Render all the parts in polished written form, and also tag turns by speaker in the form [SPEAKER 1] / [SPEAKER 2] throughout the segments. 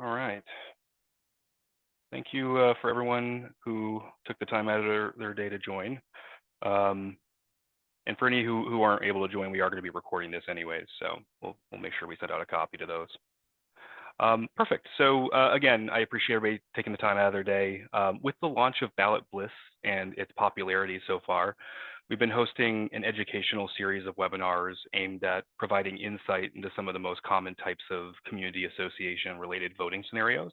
[SPEAKER 1] All right. Thank you for everyone who took the time out of their day to join. And for any who aren't able to join, we are going to be recording this anyways, so we'll make sure we send out a copy to those. Perfect. So again, I appreciate everybody taking the time out of their day. With the launch of Ballot Bliss and its popularity so far, we've been hosting an educational series of webinars aimed at providing insight into some of the most common types of community association related voting scenarios.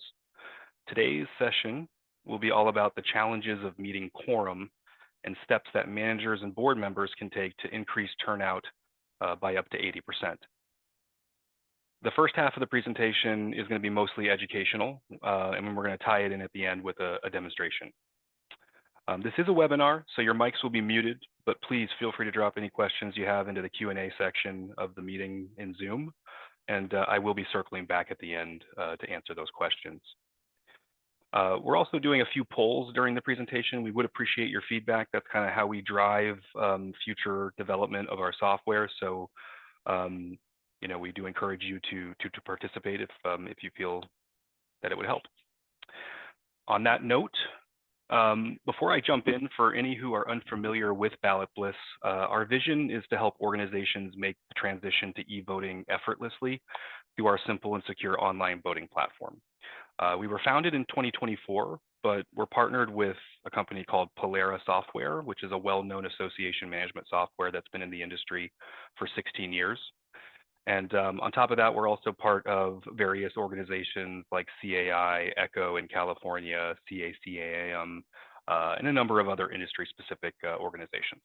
[SPEAKER 1] Today's session will be all about the challenges of meeting quorum and steps that managers and board members can take to increase turnout by up to 80%. The first half of the presentation is going to be mostly educational, and we're going to tie it in at the end with a demonstration. This is a webinar, so your mics will be muted, but please feel free to drop any questions you have into the Q&A section of the meeting in Zoom, and I will be circling back at the end to answer those questions. We're also doing a few polls during the presentation. We would appreciate your feedback. That's kind of how we drive future development of our software. So, you know, we do encourage you to participate if you feel that it would help. On that note, before I jump in, for any who are unfamiliar with Ballot Bliss, our vision is to help organizations make the transition to e-voting effortlessly through our simple and secure online voting platform. We were founded in 2024, but we're partnered with a company called Polera Software, which is a well-known association management software that's been in the industry for 16 years. And on top of that, we're also part of various organizations like CAI, ECHO in California, CACAM, and a number of other industry-specific organizations.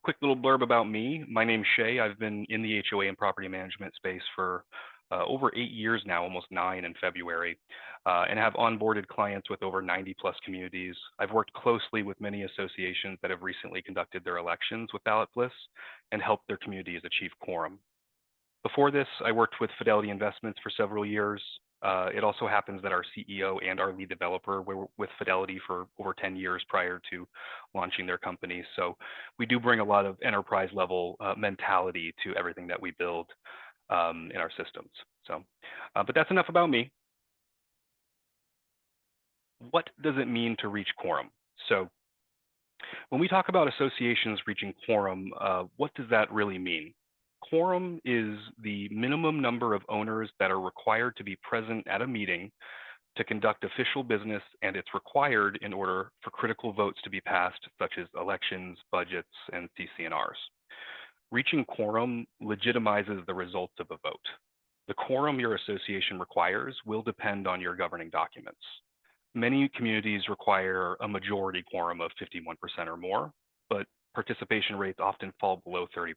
[SPEAKER 1] Quick little blurb about me. My name's Shay. I've been in the HOA and property management space for over 8 years now, almost 9 in February, and have onboarded clients with over 90+ communities. I've worked closely with many associations that have recently conducted their elections with Ballot Bliss and helped their communities achieve quorum. Before this, I worked with Fidelity Investments for several years. It also happens that our CEO and our lead developer were with Fidelity for over 10 years prior to launching their company. So we do bring a lot of enterprise level mentality to everything that we build in our systems. So, but that's enough about me. What does it mean to reach quorum? So when we talk about associations reaching quorum, what does that really mean? Quorum is the minimum number of owners that are required to be present at a meeting to conduct official business, and it's required in order for critical votes to be passed, such as elections, budgets, and CC&Rs. Reaching quorum legitimizes the results of a vote. The quorum your association requires will depend on your governing documents. Many communities require a majority quorum of 51% or more, but participation rates often fall below 30%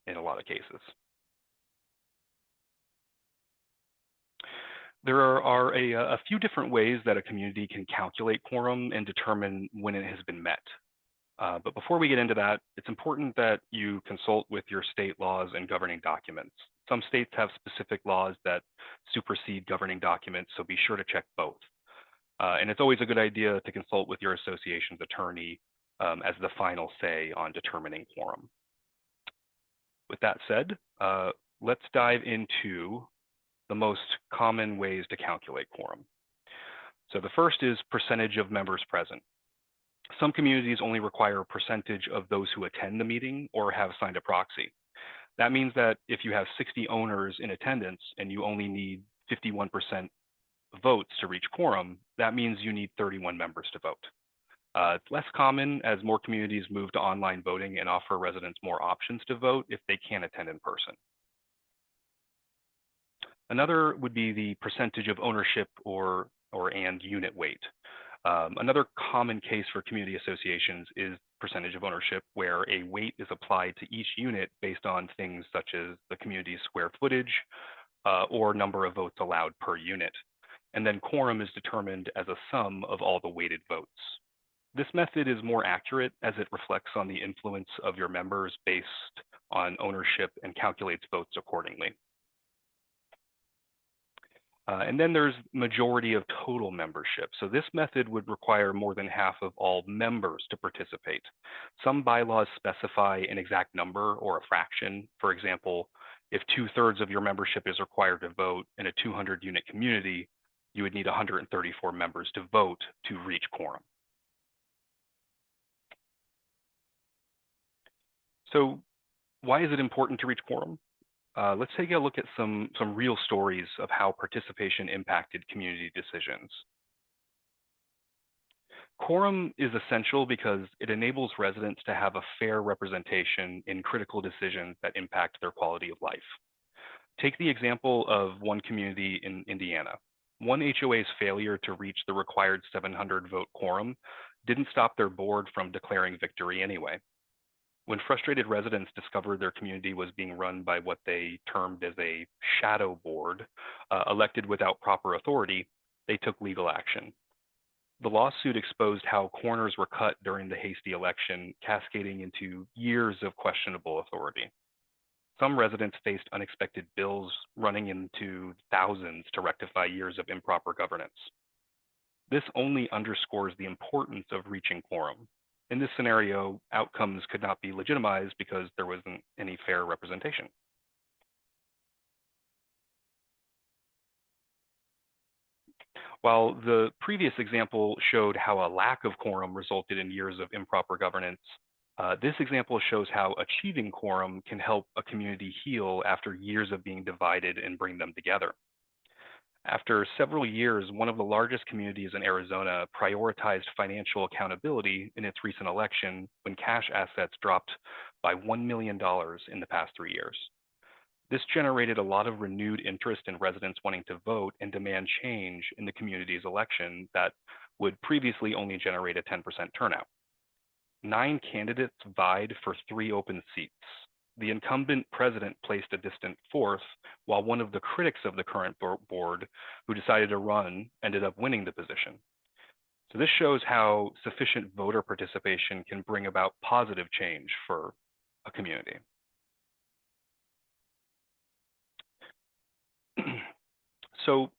[SPEAKER 1] in a lot of cases. There are a few different ways that a community can calculate quorum and determine when it has been met. But before we get into that, it's important that you consult with your state laws and governing documents. Some states have specific laws that supersede governing documents, so be sure to check both. And it's always a good idea to consult with your association's attorney as the final say on determining quorum. With that said, let's dive into the most common ways to calculate quorum. So the first is percentage of members present. Some communities only require a percentage of those who attend the meeting or have signed a proxy. That means that if you have 60 owners in attendance and you only need 51% votes to reach quorum, that means you need 31 members to vote. It's less common as more communities move to online voting and offer residents more options to vote if they can't attend in person. Another would be the percentage of ownership and unit weight. Another common case for community associations is percentage of ownership, where a weight is applied to each unit based on things such as the community's square footage or number of votes allowed per unit. And then quorum is determined as a sum of all the weighted votes. This method is more accurate as it reflects on the influence of your members based on ownership and calculates votes accordingly. And then there's majority of total membership. So this method would require more than half of all members to participate. Some bylaws specify an exact number or a fraction. For example, if 2/3 of your membership is required to vote in a 200-unit community, you would need 134 members to vote to reach quorum. So why is it important to reach quorum? Let's take a look at some real stories of how participation impacted community decisions. Quorum is essential because it enables residents to have a fair representation in critical decisions that impact their quality of life. Take the example of one community in Indiana. One HOA's failure to reach the required 700 vote quorum didn't stop their board from declaring victory anyway. When frustrated residents discovered their community was being run by what they termed as a shadow board, elected without proper authority, they took legal action. The lawsuit exposed how corners were cut during the hasty election, cascading into years of questionable authority. Some residents faced unexpected bills running into thousands to rectify years of improper governance. This only underscores the importance of reaching quorum. In this scenario, outcomes could not be legitimized because there wasn't any fair representation. While the previous example showed how a lack of quorum resulted in years of improper governance, this example shows how achieving quorum can help a community heal after years of being divided and bring them together. After several years, one of the largest communities in Arizona prioritized financial accountability in its recent election when cash assets dropped by $1 million in the past 3 years. This generated a lot of renewed interest in residents wanting to vote and demand change in the community's election that would previously only generate a 10% turnout. 9 candidates vied for 3 open seats. The incumbent president placed a distant 4th, while one of the critics of the current board, who decided to run, ended up winning the position. So this shows how sufficient voter participation can bring about positive change for a community. So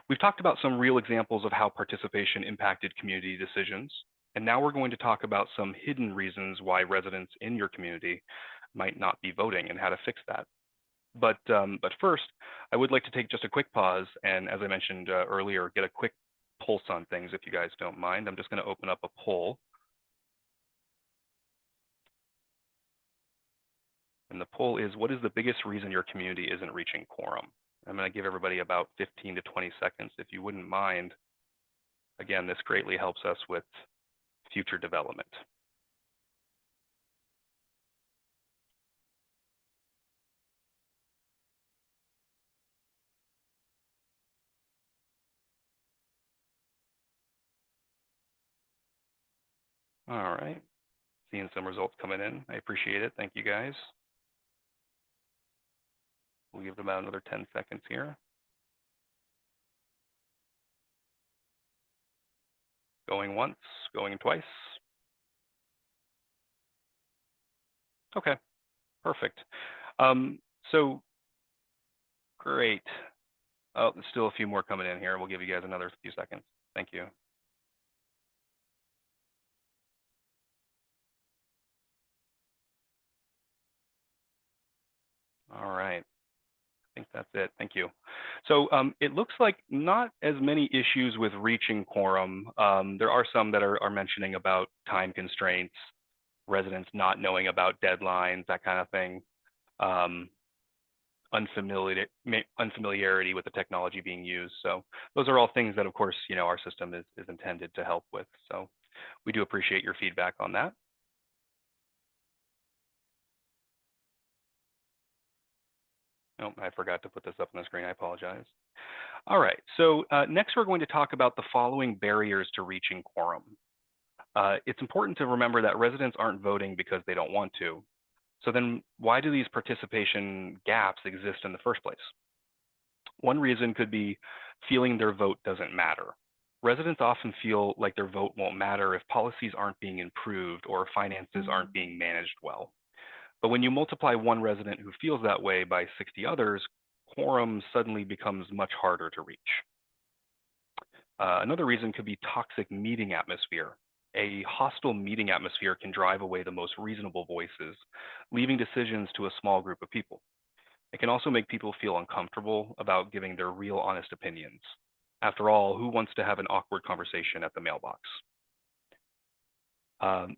[SPEAKER 1] we've talked about some real examples of how participation impacted community decisions, and now we're going to talk about some hidden reasons why residents in your community might not be voting and how to fix that. But first, I would like to take just a quick pause and, as I mentioned earlier, get a quick pulse on things if you guys don't mind. I'm just going to open up a poll. And the poll is, what is the biggest reason your community isn't reaching quorum? I'm going to give everybody about 15 to 20 seconds. If you wouldn't mind, again, this greatly helps us with future development. All right, seeing some results coming in. I appreciate it. Thank you, guys. We'll give it about another 10 seconds here. Going once, going twice. Okay, perfect. So great. Oh, there's still a few more coming in here. We'll give you guys another few seconds. Thank you. All right. I think that's it. Thank you. So it looks like not as many issues with reaching quorum. There are some that are mentioning about time constraints, residents not knowing about deadlines, that kind of thing. Unfamiliarity with the technology being used. So those are all things that, of course, our system is intended to help with. So we do appreciate your feedback on that. Oh, I forgot to put this up on the screen. I apologize. All right, so next we're going to talk about the following barriers to reaching quorum. It's important to remember that residents aren't voting because they don't want to. So then why do these participation gaps exist in the first place? One reason could be feeling their vote doesn't matter. Residents often feel like their vote won't matter if policies aren't being improved or finances aren't being managed well. But when you multiply one resident who feels that way by 60 others, quorum suddenly becomes much harder to reach. Another reason could be toxic meeting atmosphere. A hostile meeting atmosphere can drive away the most reasonable voices, leaving decisions to a small group of people. It can also make people feel uncomfortable about giving their real honest opinions. After all, who wants to have an awkward conversation at the mailbox?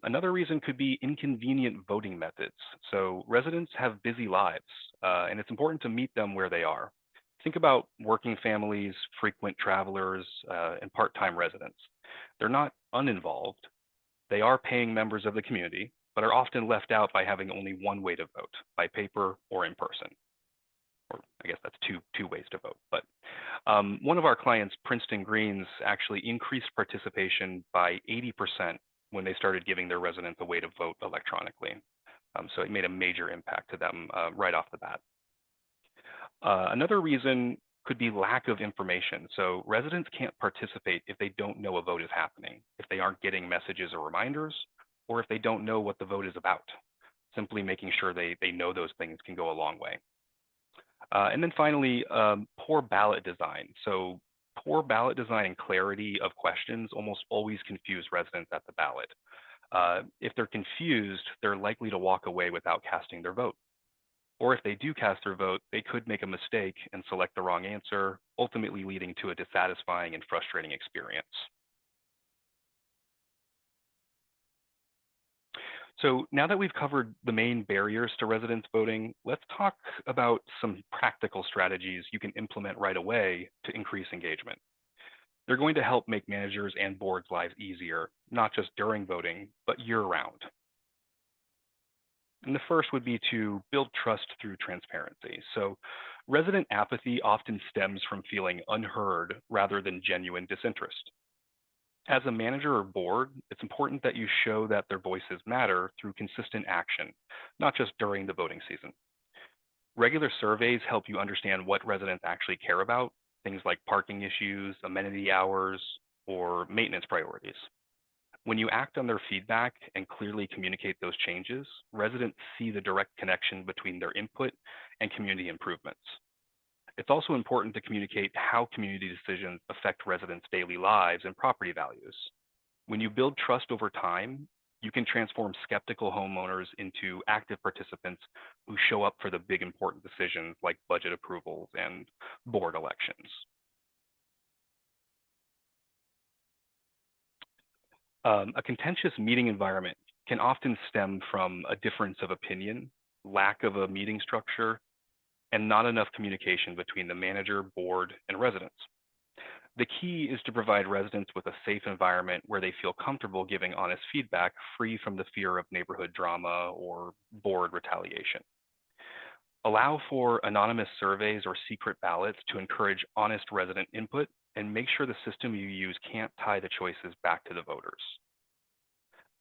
[SPEAKER 1] Another reason could be inconvenient voting methods. So residents have busy lives, and it's important to meet them where they are. Think about working families, frequent travelers, and part-time residents. They're not uninvolved. They are paying members of the community, but are often left out by having only one way to vote, by paper or in person. Or I guess that's two ways to vote. But one of our clients, Princeton Greens, actually increased participation by 80% when they started giving their residents a way to vote electronically. So it made a major impact to them right off the bat. Another reason could be lack of information. So residents can't participate if they don't know a vote is happening, if they aren't getting messages or reminders, or if they don't know what the vote is about. Simply making sure they know those things can go a long way. And then finally, poor ballot design. So poor ballot design and clarity of questions almost always confuse residents at the ballot. If they're confused, they're likely to walk away without casting their vote. Or if they do cast their vote, they could make a mistake and select the wrong answer, ultimately leading to a dissatisfying and frustrating experience. So now that we've covered the main barriers to residents voting, let's talk about some practical strategies you can implement right away to increase engagement. They're going to help make managers and boards' lives easier, not just during voting, but year-round. And the first would be to build trust through transparency. So resident apathy often stems from feeling unheard rather than genuine disinterest. As a manager or board, it's important that you show that their voices matter through consistent action, not just during the voting season. Regular surveys help you understand what residents actually care about, things like parking issues, amenity hours, or maintenance priorities. When you act on their feedback and clearly communicate those changes, residents see the direct connection between their input and community improvements. It's also important to communicate how community decisions affect residents' daily lives and property values. When you build trust over time, you can transform skeptical homeowners into active participants who show up for the big important decisions like budget approvals and board elections. A contentious meeting environment can often stem from a difference of opinion, lack of a meeting structure, and not enough communication between the manager, board, and residents. The key is to provide residents with a safe environment where they feel comfortable giving honest feedback, free from the fear of neighborhood drama or board retaliation. Allow for anonymous surveys or secret ballots to encourage honest resident input, and make sure the system you use can't tie the choices back to the voters.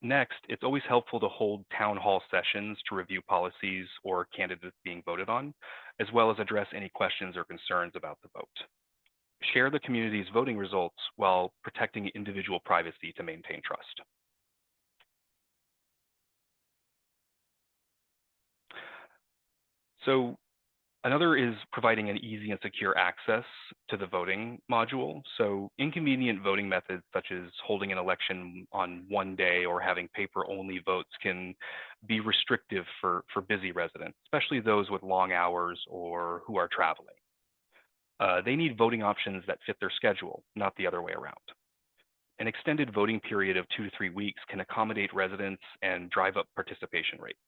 [SPEAKER 1] Next, it's always helpful to hold town hall sessions to review policies or candidates being voted on, as well as address any questions or concerns about the vote. Share the community's voting results while protecting individual privacy to maintain trust. So another is providing an easy and secure access to the voting module. So inconvenient voting methods such as holding an election on one day or having paper-only votes can be restrictive for busy residents, especially those with long hours or who are traveling. They need voting options that fit their schedule, not the other way around. An extended voting period of 2 to 3 weeks can accommodate residents and drive up participation rates.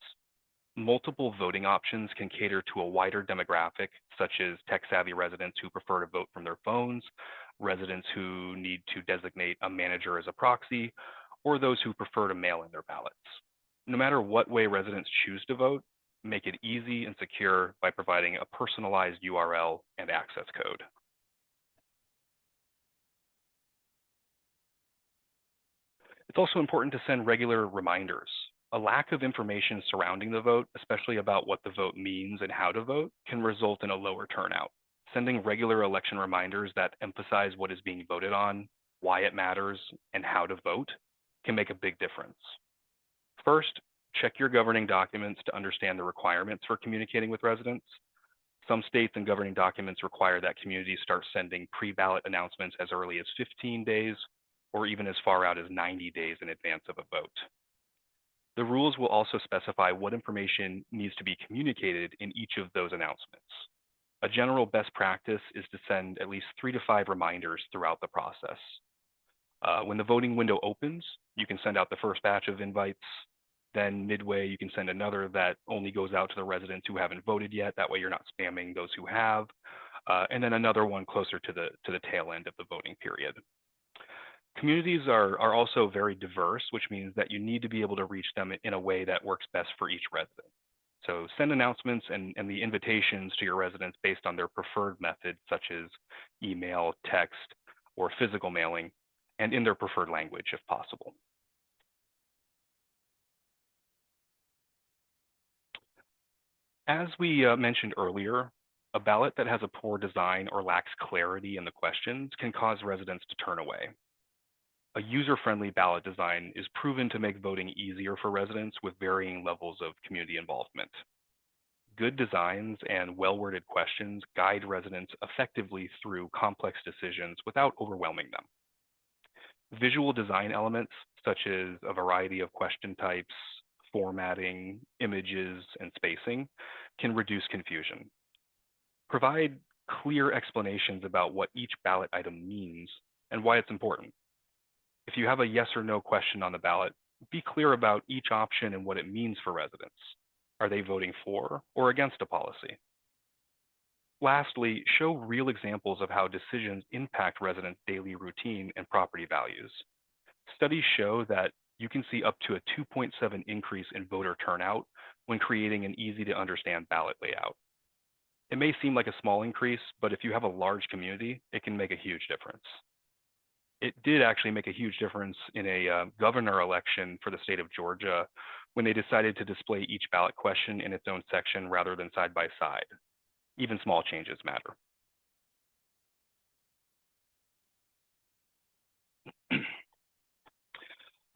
[SPEAKER 1] Multiple voting options can cater to a wider demographic, such as tech-savvy residents who prefer to vote from their phones, residents who need to designate a manager as a proxy, or those who prefer to mail in their ballots. No matter what way residents choose to vote, make it easy and secure by providing a personalized URL and access code. It's also important to send regular reminders. A lack of information surrounding the vote, especially about what the vote means and how to vote, can result in a lower turnout. Sending regular election reminders that emphasize what is being voted on, why it matters, and how to vote can make a big difference. First, check your governing documents to understand the requirements for communicating with residents. Some states and governing documents require that communities start sending pre-ballot announcements as early as 15 days or even as far out as 90 days in advance of a vote. The rules will also specify what information needs to be communicated in each of those announcements. A general best practice is to send at least 3 to 5 reminders throughout the process. When the voting window opens, you can send out the first batch of invites. Then midway, you can send another that only goes out to the residents who haven't voted yet. That way you're not spamming those who have. And then another one closer to the tail end of the voting period. Communities are also very diverse, which means that you need to be able to reach them in a way that works best for each resident. So send announcements and the invitations to your residents based on their preferred methods, such as email, text, or physical mailing, and in their preferred language if possible. As we mentioned earlier, a ballot that has a poor design or lacks clarity in the questions can cause residents to turn away. A user-friendly ballot design is proven to make voting easier for residents with varying levels of community involvement. Good designs and well-worded questions guide residents effectively through complex decisions without overwhelming them. Visual design elements, such as a variety of question types, formatting, images, and spacing, can reduce confusion. Provide clear explanations about what each ballot item means and why it's important. If you have a yes or no question on the ballot, be clear about each option and what it means for residents. Are they voting for or against a policy? Lastly, show real examples of how decisions impact residents' daily routine and property values. Studies show that you can see up to a 2.7 increase in voter turnout when creating an easy to understand ballot layout. It may seem like a small increase, but if you have a large community, it can make a huge difference. It did actually make a huge difference in a governor election for the state of Georgia when they decided to display each ballot question in its own section rather than side by side. Even small changes matter.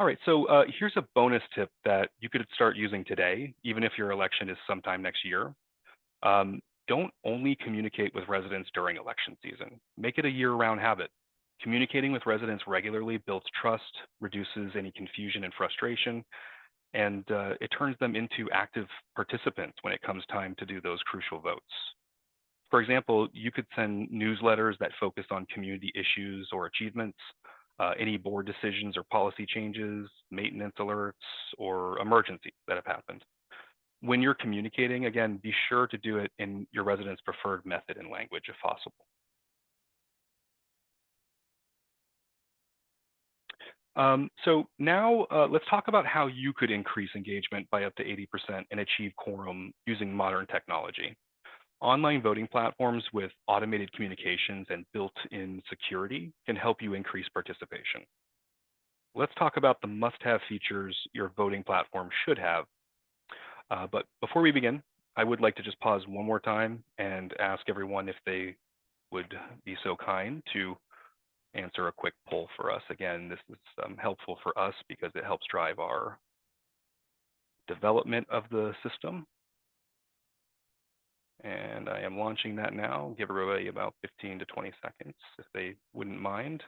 [SPEAKER 1] All right, so here's a bonus tip that you could start using today, even if your election is sometime next year. Don't only communicate with residents during election season. Make it a year-round habit. Communicating with residents regularly builds trust, reduces any confusion and frustration, and it turns them into active participants when it comes time to do those crucial votes. For example, you could send newsletters that focus on community issues or achievements, any board decisions or policy changes, maintenance alerts, or emergencies that have happened. When you're communicating, again, be sure to do it in your residents' preferred method and language if possible. So now let's talk about how you could increase engagement by up to 80% and achieve quorum using modern technology. Online voting platforms with automated communications and built-in security can help you increase participation. Let's talk about the must-have features your voting platform should have. But before we begin, I would like to just pause one more time and ask everyone if they would be so kind to answer a quick poll for us. Again, this is helpful for us because it helps drive our development of the system. And I am launching that now. Give everybody about 15 to 20 seconds if they wouldn't mind.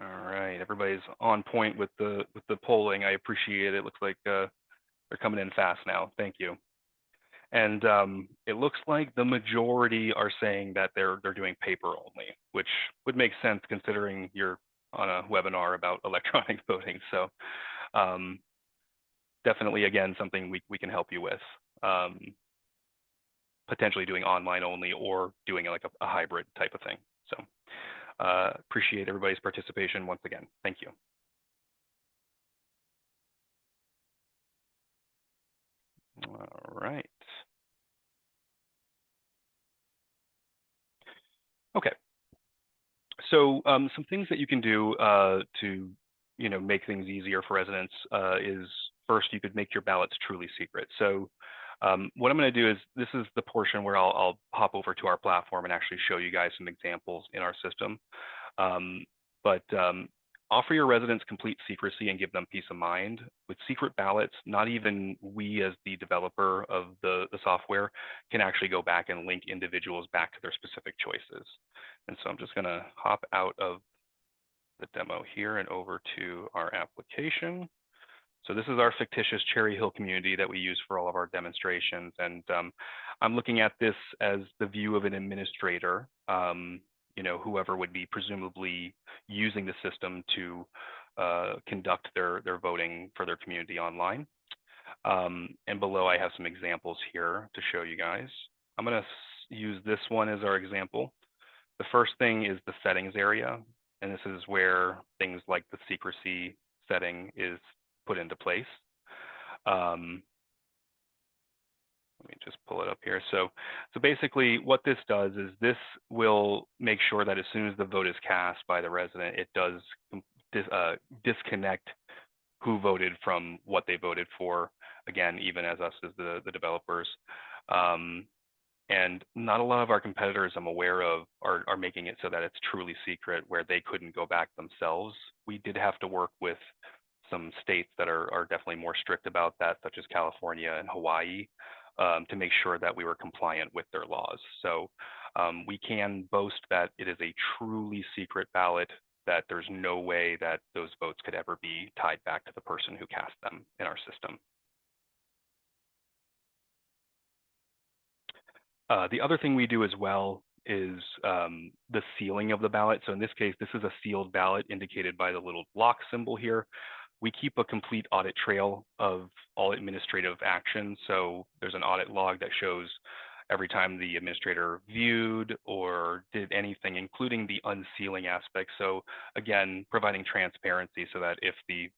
[SPEAKER 1] All right, everybody's on point with the polling. I appreciate it. It looks like they're coming in fast now. Thank you. And it looks like the majority are saying that they're doing paper only, which would make sense considering you're on a webinar about electronic voting. So definitely, again, something we can help you with. Potentially doing online only or doing like a hybrid type of thing. So appreciate everybody's participation once again. Thank you. All right. Okay. So some things that you can do to make things easier for residents is first, you could make your ballots truly secret. So what I'm going to do is this is the portion where I'll hop over to our platform and actually show you guys some examples in our system. But offer your residents complete secrecy and give them peace of mind. With secret ballots, not even we as the developer of the software can actually go back and link individuals back to their specific choices. And so I'm just going to hop out of the demo here and over to our application. So this is our fictitious Cherry Hill community that we use for all of our demonstrations. And I'm looking at this as the view of an administrator, whoever would be presumably using the system to conduct their voting for their community online. And below I have some examples here to show you guys. I'm going to use this one as our example. The first thing is the settings area. And this is where things like the secrecy setting is put into place. Let me just pull it up here. So basically what this does is this will make sure that as soon as the vote is cast by the resident, it does disconnect who voted from what they voted for, again, even as us as the developers. And not a lot of our competitors I'm aware of are making it so that it's truly secret where they couldn't go back themselves. We did have to work with some states that are definitely more strict about that, such as California and Hawaii, to make sure that we were compliant with their laws. So we can boast that it is a truly secret ballot, that there's no way that those votes could ever be tied back to the person who cast them in our system. The other thing we do as well is the sealing of the ballot. So in this case, this is a sealed ballot indicated by the little block symbol here. We keep a complete audit trail of all administrative actions. So there's an audit log that shows every time the administrator viewed or did anything, including the unsealing aspect. So again, providing transparency so that if the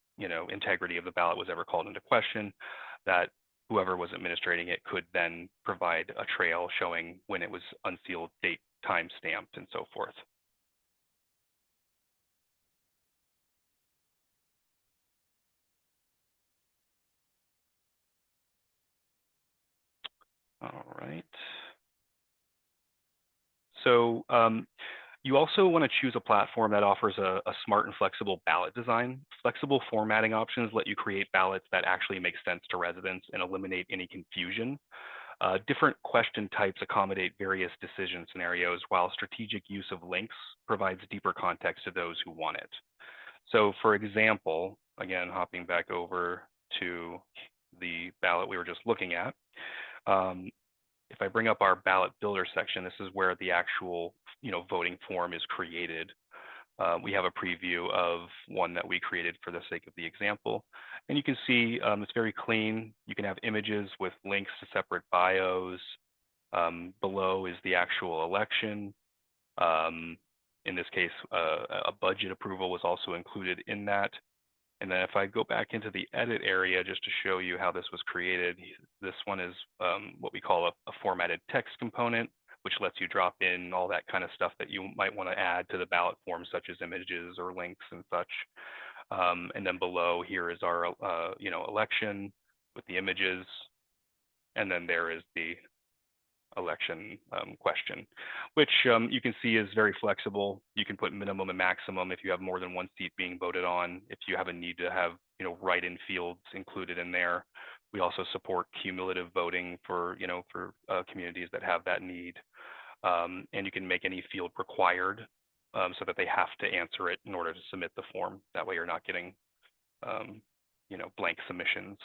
[SPEAKER 1] integrity of the ballot was ever called into question, that whoever was administrating it could then provide a trail showing when it was unsealed, date, time stamped, and so forth. All right. So you also want to choose a platform that offers a smart and flexible ballot design. Flexible formatting options let you create ballots that actually make sense to residents and eliminate any confusion. Different question types accommodate various decision scenarios, while strategic use of links provides deeper context to those who want it. So for example, again, hopping back over to the ballot we were just looking at, if I bring up our ballot builder section, this is where the actual voting form is created. We have a preview of one that we created for the sake of the example. And you can see it's very clean. You can have images with links to separate bios. Below is the actual election. In this case, a budget approval was also included in that. And then if I go back into the edit area just to show you how this was created, this one is what we call a formatted text component, which lets you drop in all that kind of stuff that you might want to add to the ballot form, such as images or links and such. And then below here is our election with the images, and then there is the election question, which you can see is very flexible. You can put minimum and maximum if you have more than one seat being voted on. If you have a need to have write-in fields included in there. We also support cumulative voting for communities that have that need. And you can make any field required so that they have to answer it in order to submit the form. That way you're not getting blank submissions.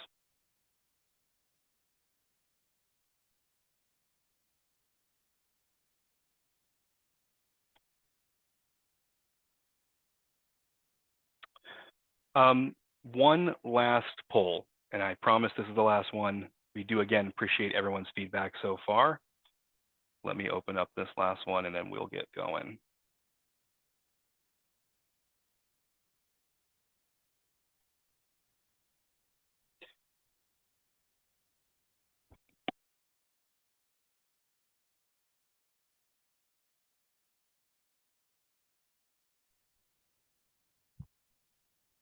[SPEAKER 1] One last poll, and I promise this is the last one. We do, again, appreciate everyone's feedback so far. Let me open up this last one, and then we'll get going.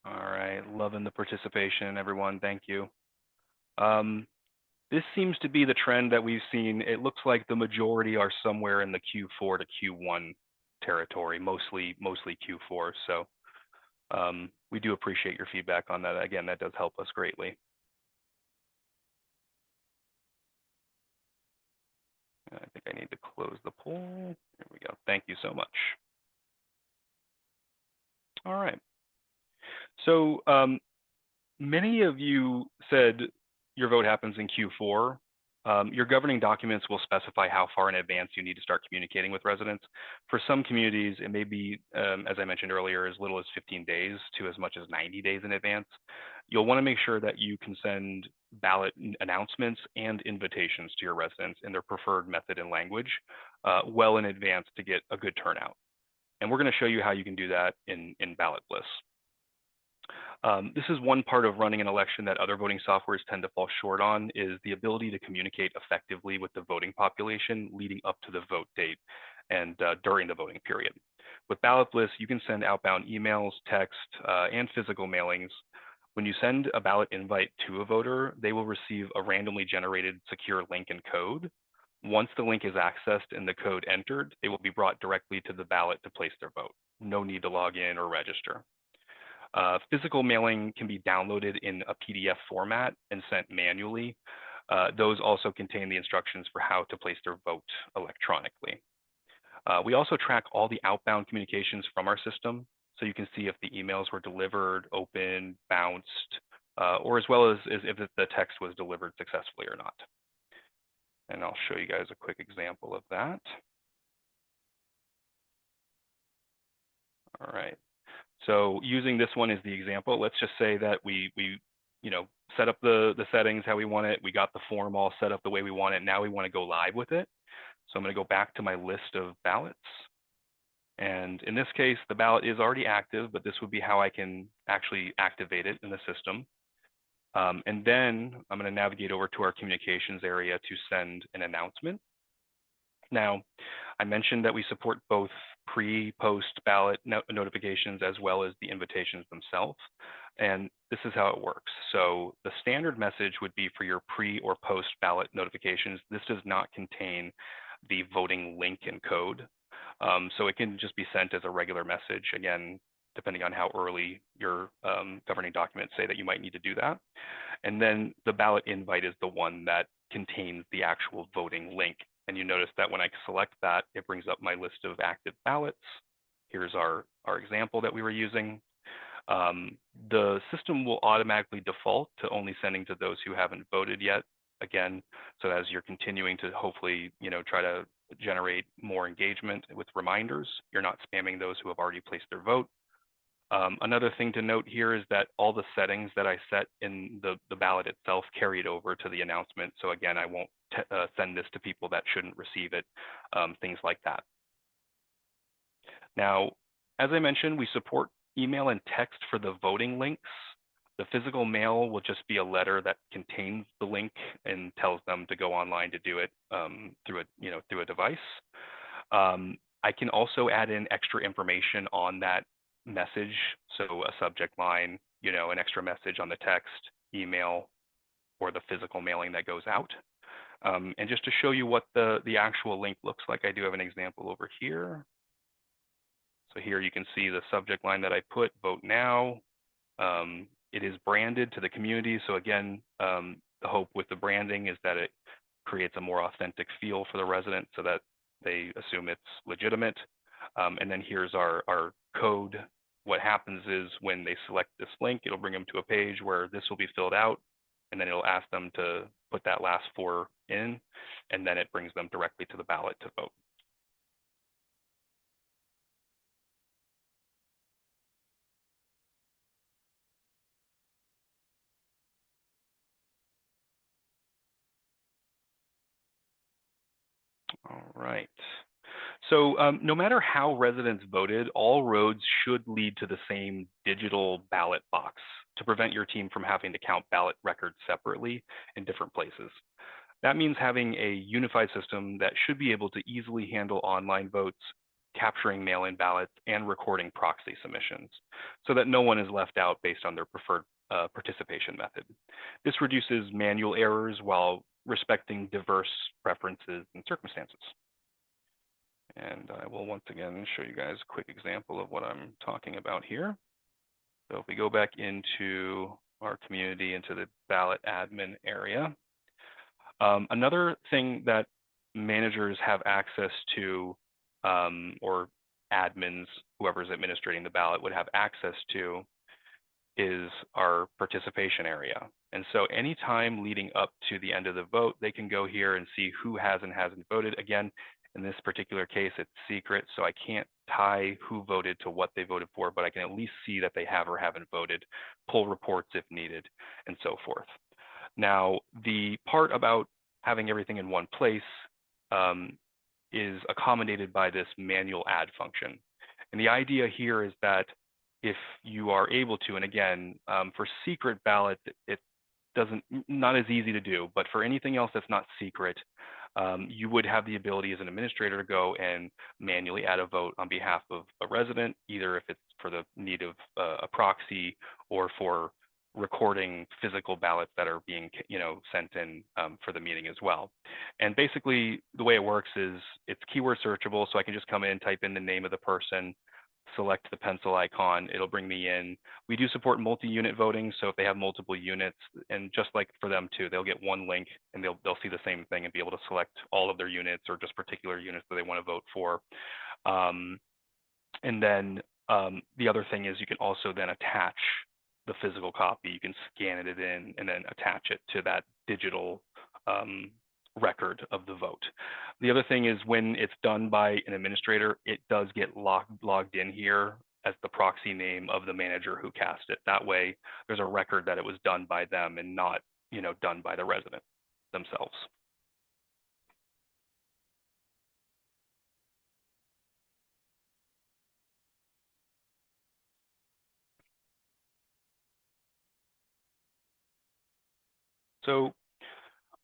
[SPEAKER 1] All right, loving the participation, everyone. Thank you. This seems to be the trend that we've seen. It looks like the majority are somewhere in the Q4 to Q1 territory, mostly Q4. So we do appreciate your feedback on that. Again, that does help us greatly. I think I need to close the poll. There we go. Thank you so much. All right. So many of you said your vote happens in Q4. Your governing documents will specify how far in advance you need to start communicating with residents. For some communities, it may be, as I mentioned earlier, as little as 15 days to as much as 90 days in advance. You'll want to make sure that you can send ballot announcements and invitations to your residents in their preferred method and language well in advance to get a good turnout. And we're going to show you how you can do that in Ballot Bliss. This is one part of running an election that other voting softwares tend to fall short on, is the ability to communicate effectively with the voting population leading up to the vote date and during the voting period. With Ballot Bliss, you can send outbound emails, text, and physical mailings. When you send a ballot invite to a voter, they will receive a randomly generated secure link and code. Once the link is accessed and the code entered, they will be brought directly to the ballot to place their vote. No need to log in or register. Physical mailing can be downloaded in a PDF format and sent manually. Those also contain the instructions for how to place their vote electronically. We also track all the outbound communications from our system, so you can see if the emails were delivered, opened, bounced, or as well as if the text was delivered successfully or not. And I'll show you guys a quick example of that. All right. So using this one as the example, let's just say that we set up the settings how we want it. We got the form all set up the way we want it. Now we want to go live with it. So I'm going to go back to my list of ballots. And in this case, the ballot is already active, but this would be how I can actually activate it in the system. And then I'm going to navigate over to our communications area to send an announcement. Now, I mentioned that we support both pre-post ballot notifications as well as the invitations themselves. And this is how it works. So the standard message would be for your pre or post ballot notifications. This does not contain the voting link and code. So it can just be sent as a regular message, again, depending on how early your governing documents say that you might need to do that. And then the ballot invite is the one that contains the actual voting link. And you notice that when I select that, it brings up my list of active ballots. Here's our example that we were using. The system will automatically default to only sending to those who haven't voted yet. Again, so as you're continuing to hopefully, try to generate more engagement with reminders, you're not spamming those who have already placed their vote. Another thing to note here is that all the settings that I set in the ballot itself carried over to the announcement. So again, I won't send this to people that shouldn't receive it, things like that. Now, as I mentioned, we support email and text for the voting links. The physical mail will just be a letter that contains the link and tells them to go online to do it through a device. I can also add in extra information on that message, so a subject line, an extra message on the text, email, or the physical mailing that goes out. And just to show you what the actual link looks like, I do have an example over here. So here you can see the subject line that I put, vote now. It is branded to the community. So again, the hope with the branding is that it creates a more authentic feel for the resident so that they assume it's legitimate. And then here's our code. What happens is when they select this link, it'll bring them to a page where this will be filled out, and then it'll ask them to put that last 4 in, and then it brings them directly to the ballot to vote. All right. So no matter how residents voted, all roads should lead to the same digital ballot box to prevent your team from having to count ballot records separately in different places. That means having a unified system that should be able to easily handle online votes, capturing mail-in ballots, and recording proxy submissions so that no one is left out based on their preferred participation method. This reduces manual errors while respecting diverse preferences and circumstances. And I will once again show you guys a quick example of what I'm talking about here. So if we go back into our community, into the ballot admin area, another thing that managers have access to, or admins, whoever's administrating the ballot would have access to, is our participation area. And so anytime leading up to the end of the vote, they can go here and see who has and hasn't voted. Again, in this particular case, it's secret, so I can't tie who voted to what they voted for, but I can at least see that they have or haven't voted, pull reports if needed, and so forth. Now, the part about having everything in one place is accommodated by this manual add function. And the idea here is that if you are able to, and again, for secret ballots, it not as easy to do, but for anything else that's not secret, you would have the ability as an administrator to go and manually add a vote on behalf of a resident, either if it's for the need of a proxy or for recording physical ballots that are being, sent in for the meeting as well. And basically, the way it works is it's keyword searchable, so I can just come in, type in the name of the person, select the pencil icon, it'll bring me in. We do support multi-unit voting, so if they have multiple units, and just like for them too, they'll get one link and they'll see the same thing and be able to select all of their units or just particular units that they want to vote for. And then the other thing is you can also then attach the physical copy. You can scan it in and then attach it to that digital record of the vote. The other thing is when it's done by an administrator, it does get logged in here as the proxy name of the manager who cast it. That way there's a record that it was done by them and not, done by the resident themselves. So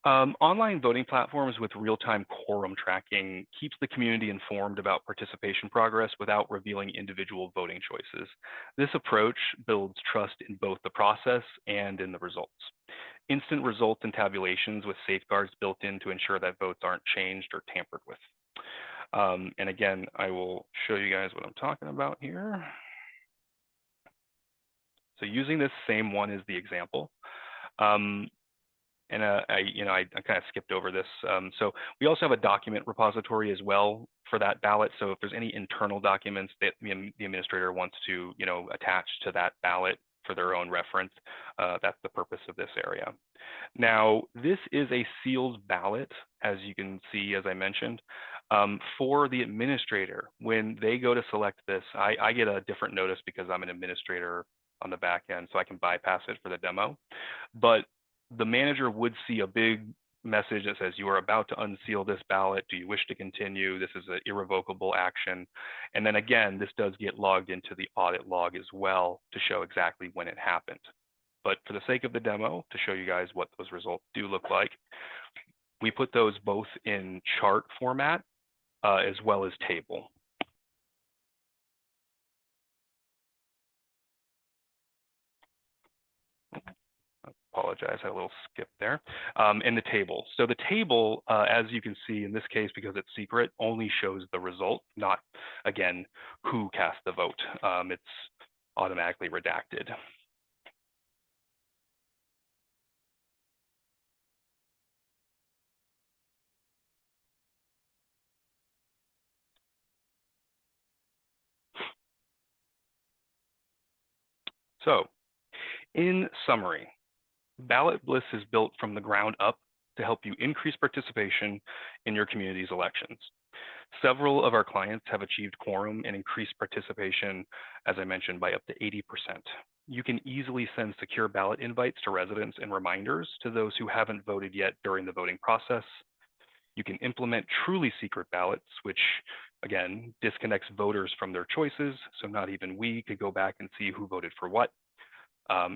[SPEAKER 1] online voting platforms with real-time quorum tracking keeps the community informed about participation progress without revealing individual voting choices. This approach builds trust in both the process and in the results. Instant results and tabulations with safeguards built in to ensure that votes aren't changed or tampered with. And again, I will show you guys what I'm talking about here. So using this same one as the example, and I kind of skipped over this. So we also have a document repository as well for that ballot. So if there's any internal documents that the administrator wants to, attach to that ballot for their own reference, that's the purpose of this area. Now, this is a sealed ballot, as you can see, as I mentioned. For the administrator, when they go to select this, I get a different notice because I'm an administrator on the back end, so I can bypass it for the demo. But the manager would see a big message that says, you are about to unseal this ballot. Do you wish to continue? This is an irrevocable action. And then again, this does get logged into the audit log as well to show exactly when it happened. But for the sake of the demo, to show you guys what those results do look like, we put those both in chart format as well as table. Apologize, I had a little skip there. In the table. So the table, as you can see in this case, because it's secret, only shows the result, not, again, who cast the vote. It's automatically redacted. So, in summary, Ballot Bliss is built from the ground up to help you increase participation in your community's elections. Several of our clients have achieved quorum and increased participation, as I mentioned, by up to 80%. You can easily send secure ballot invites to residents and reminders to those who haven't voted yet during the voting process. You can implement truly secret ballots, which again, disconnects voters from their choices, so not even we could go back and see who voted for what.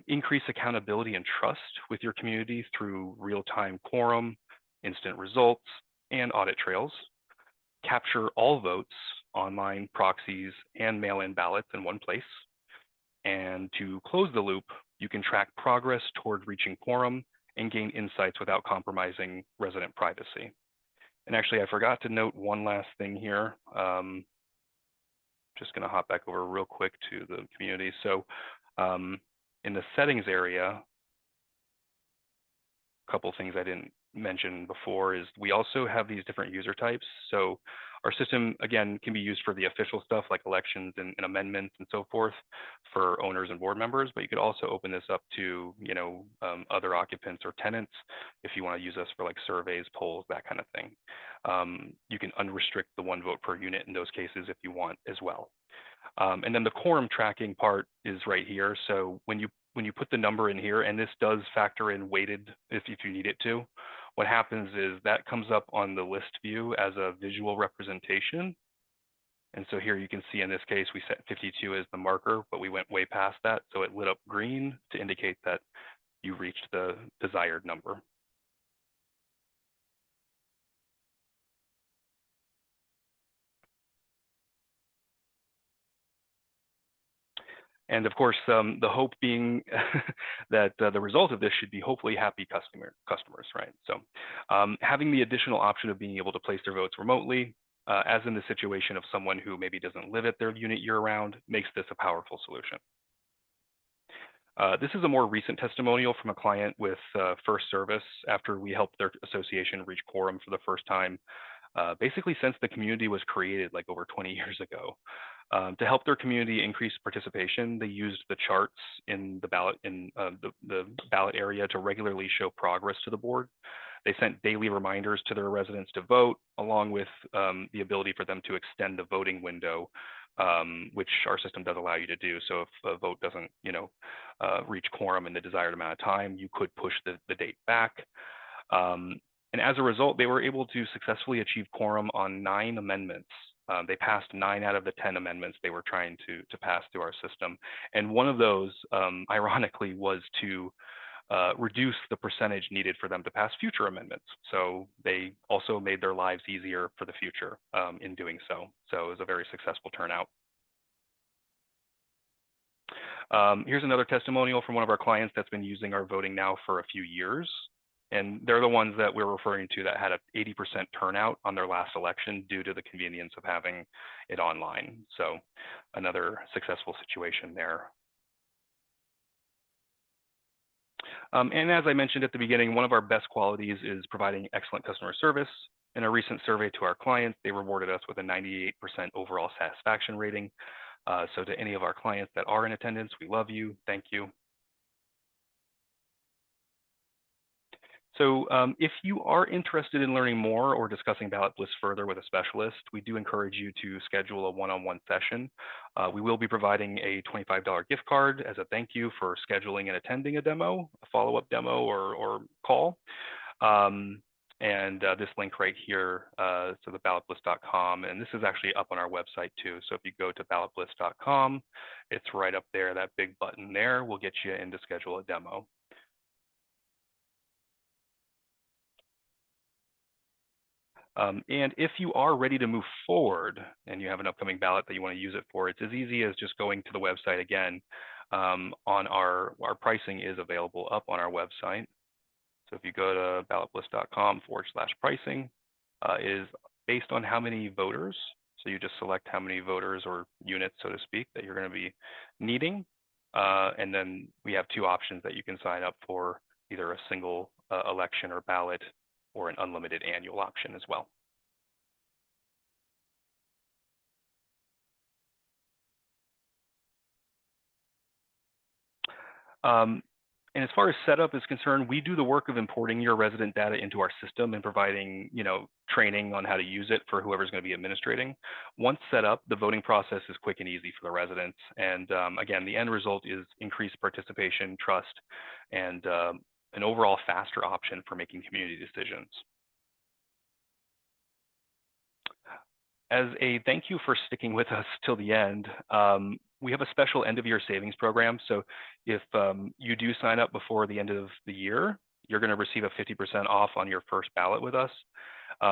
[SPEAKER 1] Increase accountability and trust with your community through real-time quorum, instant results, and audit trails. Capture all votes, online proxies, and mail-in ballots in one place. And to close the loop, you can track progress toward reaching quorum and gain insights without compromising resident privacy. And actually, I forgot to note one last thing here. Just going to hop back over real quick to the community. So in the settings area, a couple things I didn't mention before is we also have these different user types. So our system, again, can be used for the official stuff like elections and amendments and so forth for owners and board members, but you could also open this up to, other occupants or tenants if you want to use us for like surveys, polls, that kind of thing. You can unrestrict the one vote per unit in those cases if you want as well. And then the quorum tracking part is right here. So when you put the number in here, and this does factor in weighted if you need it to, what happens is that comes up on the list view as a visual representation. And so here you can see in this case, we set 52 as the marker, but we went way past that. So it lit up green to indicate that you reached the desired number. And of course, the hope being that the result of this should be hopefully happy customers, right? So having the additional option of being able to place their votes remotely, as in the situation of someone who maybe doesn't live at their unit year-round, makes this a powerful solution. This is a more recent testimonial from a client with First Service after we helped their association reach quorum for the first time, basically since the community was created like over 20 years ago. To help their community increase participation, they used the charts in the ballot area to regularly show progress to the board. They sent daily reminders to their residents to vote, along with the ability for them to extend the voting window, which our system does allow you to do. So if a vote doesn't, reach quorum in the desired amount of time, you could push the date back. And as a result, they were able to successfully achieve quorum on 9 amendments. They passed 9 out of the 10 amendments they were trying to pass through our system. And one of those, ironically, was to reduce the percentage needed for them to pass future amendments. So they also made their lives easier for the future in doing so. So it was a very successful turnout. Here's another testimonial from one of our clients that's been using our voting now for a few years. And they're the ones that we're referring to that had an 80% turnout on their last election due to the convenience of having it online. So another successful situation there. And as I mentioned at the beginning, one of our best qualities is providing excellent customer service. In a recent survey to our clients, they rewarded us with a 98% overall satisfaction rating. So to any of our clients that are in attendance, we love you. Thank you. So if you are interested in learning more or discussing Ballot Bliss further with a specialist, we do encourage you to schedule a one-on-one session. We will be providing a $25 gift card as a thank you for scheduling and attending a demo, a follow-up demo or call. And this link right here, so the ballotbliss.com, and this is actually up on our website too. So if you go to ballotbliss.com, it's right up there, that big button there will get you in to schedule a demo. And if you are ready to move forward and you have an upcoming ballot that you want to use it for, it's as easy as just going to the website again. On our pricing is available up on our website. So if you go to ballotbliss.com/pricing, is based on how many voters. So you just select how many voters or units, so to speak, that you're going to be needing. And then we have 2 options that you can sign up for, either a single election or ballot, or an unlimited annual option as well. And as far as setup is concerned, we do the work of importing your resident data into our system and providing, training on how to use it for whoever's going to be administrating. Once set up, the voting process is quick and easy for the residents. And again, the end result is increased participation, trust, and an overall faster option for making community decisions. As a thank you for sticking with us till the end, we have a special end of year savings program. So if you do sign up before the end of the year, you're going to receive a 50% off on your first ballot with us.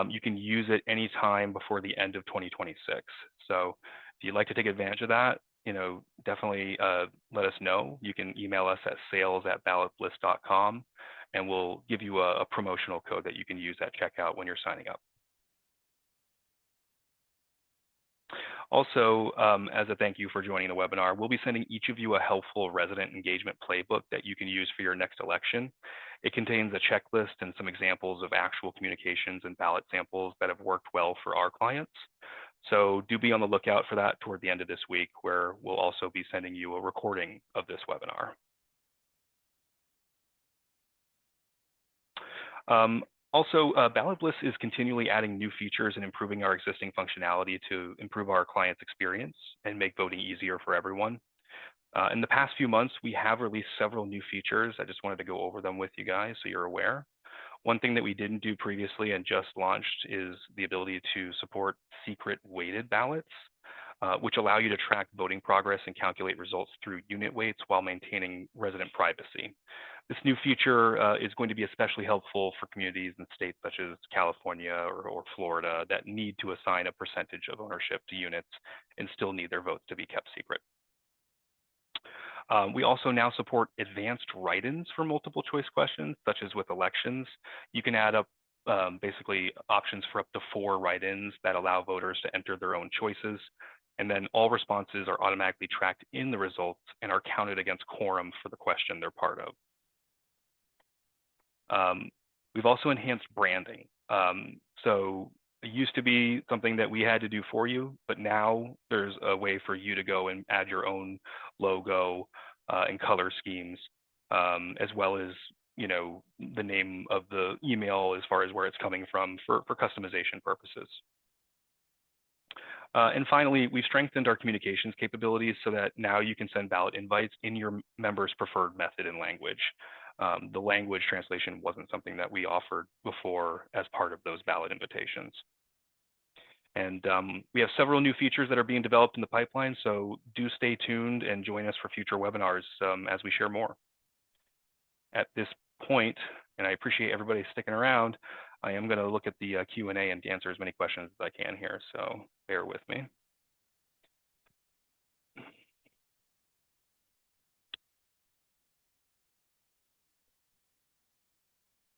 [SPEAKER 1] You can use it anytime before the end of 2026. So if you'd like to take advantage of that, definitely let us know. You can email us at sales@ballotbliss.com, and we'll give you a promotional code that you can use at checkout when you're signing up. Also, as a thank you for joining the webinar, we'll be sending each of you a helpful resident engagement playbook that you can use for your next election. It contains a checklist and some examples of actual communications and ballot samples that have worked well for our clients. So do be on the lookout for that toward the end of this week, where we'll also be sending you a recording of this webinar. Also, Ballot Bliss is continually adding new features and improving our existing functionality to improve our clients' experience and make voting easier for everyone. In the past few months, we have released several new features. I just wanted to go over them with you guys so you're aware. One thing that we didn't do previously and just launched is the ability to support secret weighted ballots, which allow you to track voting progress and calculate results through unit weights while maintaining resident privacy. This new feature is going to be especially helpful for communities in states such as California or Florida that need to assign a percentage of ownership to units and still need their votes to be kept secret. We also now support advanced write-ins for multiple choice questions, such as with elections. You can add up basically options for up to 4 write-ins that allow voters to enter their own choices. And then all responses are automatically tracked in the results and are counted against quorum for the question they're part of. We've also enhanced branding. So it used to be something that we had to do for you, but now there's a way for you to go and add your own logo and color schemes, as well as the name of the email as far as where it's coming from for customization purposes. And finally, we've strengthened our communications capabilities so that now you can send ballot invites in your members' preferred method and language. The language translation wasn't something that we offered before as part of those ballot invitations. And we have several new features that are being developed in the pipeline, so do stay tuned and join us for future webinars as we share more. At this point, and I appreciate everybody sticking around, I am going to look at the Q&A and answer as many questions as I can here, so bear with me.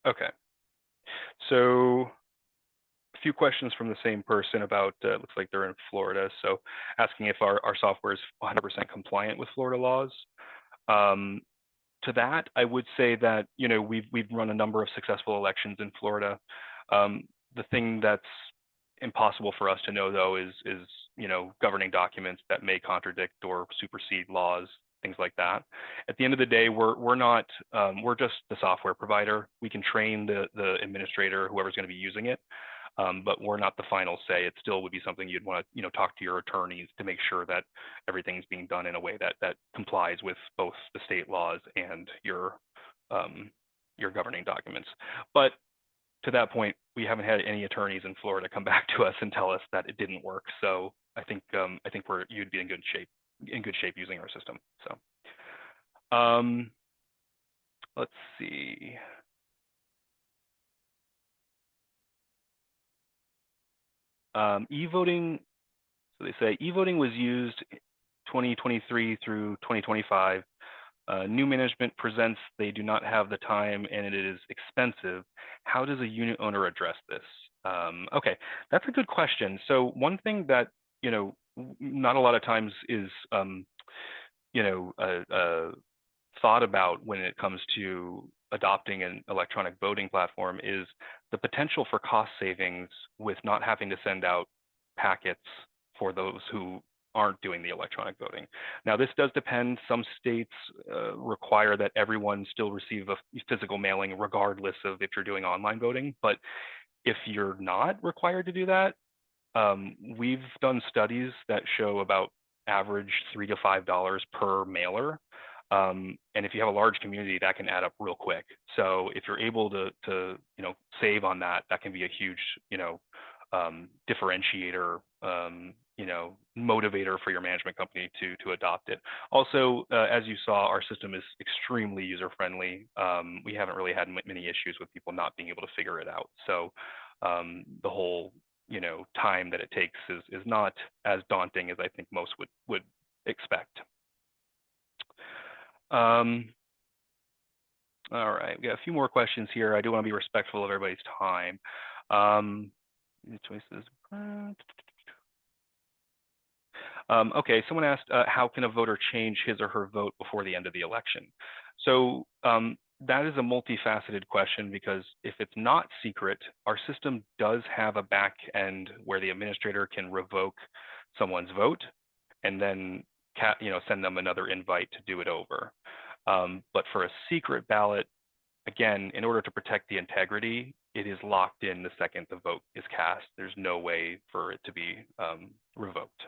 [SPEAKER 1] Okay, so a few questions from the same person about, looks like they're in Florida, so asking if our software is 100% compliant with Florida laws. To that, I would say that we've run a number of successful elections in Florida. The thing that's impossible for us to know, though, is governing documents that may contradict or supersede laws, things like that. At the end of the day, we're not we're just the software provider. We can train the administrator, whoever's going to be using it, but we're not the final say. It still would be something you'd want to talk to your attorneys to make sure that everything's being done in a way that complies with both the state laws and your governing documents. But to that point, we haven't had any attorneys in Florida come back to us and tell us that it didn't work. So I think you'd be in good shape using our system. So let's see. E-voting, so they say e-voting was used 2023 through 2025. New management presents they do not have the time and it is expensive. How does a unit owner address this? Okay, that's a good question. So one thing that not a lot of times is thought about when it comes to adopting an electronic voting platform is the potential for cost savings with not having to send out packets for those who aren't doing the electronic voting. Now, this does depend. Some states require that everyone still receive a physical mailing regardless of if you're doing online voting. But if you're not required to do that, we've done studies that show about average $3 to $5 per mailer. And if you have a large community, that can add up real quick. So if you're able to save on that, that can be a huge differentiator, motivator for your management company to adopt it. Also, as you saw, our system is extremely user-friendly. We haven't really had many issues with people not being able to figure it out. So the whole time that it takes is not as daunting as I think most would expect. All right, we got a few more questions here. I do want to be respectful of everybody's time. Choices. Okay, someone asked, how can a voter change his or her vote before the end of the election? So that is a multifaceted question, because if it's not secret, our system does have a back end where the administrator can revoke someone's vote and then send them another invite to do it over. But for a secret ballot, again, in order to protect the integrity, it is locked in the second the vote is cast. There's no way for it to be revoked.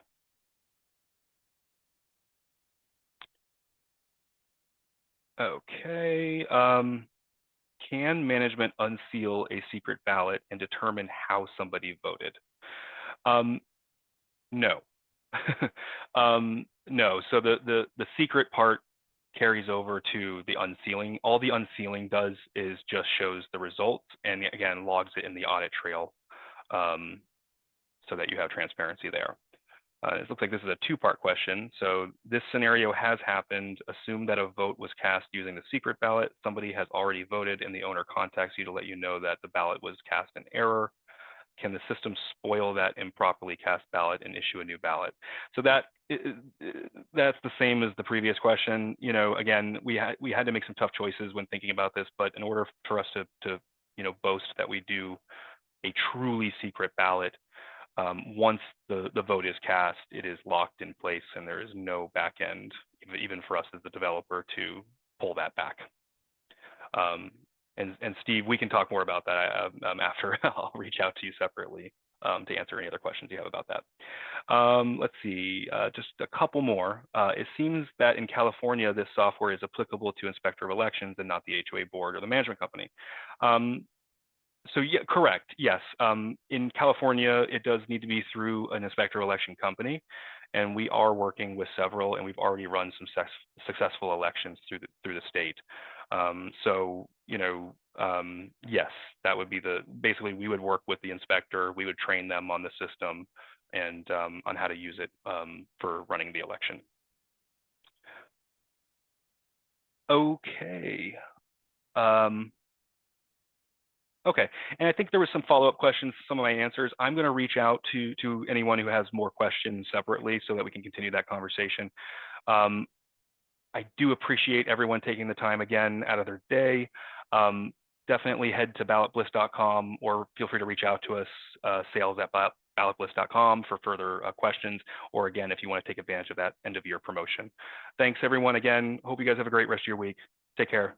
[SPEAKER 1] Okay. Can management unseal a secret ballot and determine how somebody voted? No. No. So the secret part carries over to the unsealing. All the unsealing does is just shows the results, and again logs it in the audit trail, so that you have transparency there. It looks like this is a two-part question. So this scenario has happened. Assume that a vote was cast using the secret ballot. Somebody has already voted and the owner contacts you to let you know that the ballot was cast in error. Can the system spoil that improperly cast ballot and issue a new ballot? So that's the same as the previous question. Again, we had to make some tough choices when thinking about this, but in order for us to boast that we do a truly secret ballot, once the vote is cast, it is locked in place, and there is no back end, even for us as the developer, to pull that back. And Steve, we can talk more about that after. I'll reach out to you separately to answer any other questions you have about that. Let's see, just a couple more. It seems that in California, this software is applicable to inspector of elections and not the HOA board or the management company. So yeah, correct. Yes. In California, it does need to be through an inspector election company, and we are working with several, and we've already run some successful elections through the state. So yes, that would be basically we would work with the inspector, we would train them on the system and on how to use it for running the election. Okay. Okay, and I think there was some follow-up questions to some of my answers. I'm going to reach out to anyone who has more questions separately so that we can continue that conversation. I do appreciate everyone taking the time again out of their day. Definitely head to ballotbliss.com or feel free to reach out to us, sales@ballotbliss.com for further questions, or again, if you want to take advantage of that end of year promotion. Thanks everyone again. Hope you guys have a great rest of your week. Take care.